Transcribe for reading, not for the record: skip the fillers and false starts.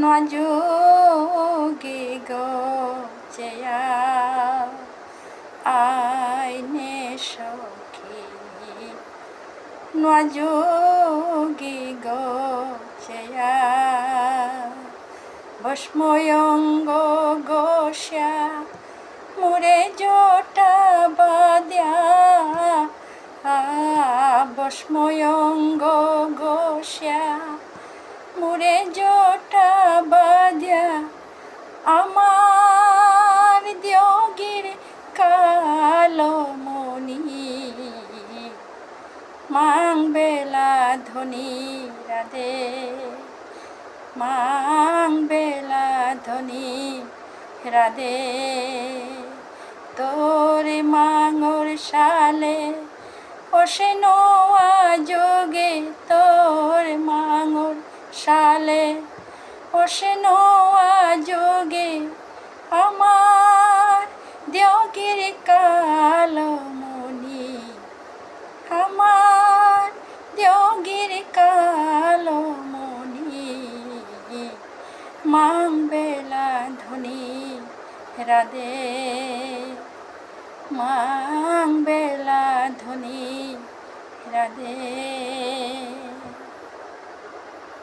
নজোগে গচেয়া আইনে সখী নজোগে গচেয়া ভস্ময়ঙ্গ গোস্যা মুরে জটা বাদ্যা ভস্ময়ঙ্গ গোস্যা মুরে জটা বাদ্যা আমার দিয়োগীর কালো মনি মাং বেলা ধনী রাধে মাং বেলা ধনী রাধে তোর মাঙর সালে ওসে নোয়া যোগে তোর মাঙর সালে ওসে নোয়া যোগে আমার দিয়োগীর কালো মনি আমার দিয়োগীর কালো মনি মাং বেলা ধনী রাধে মাং বেলা ধনী রাধে।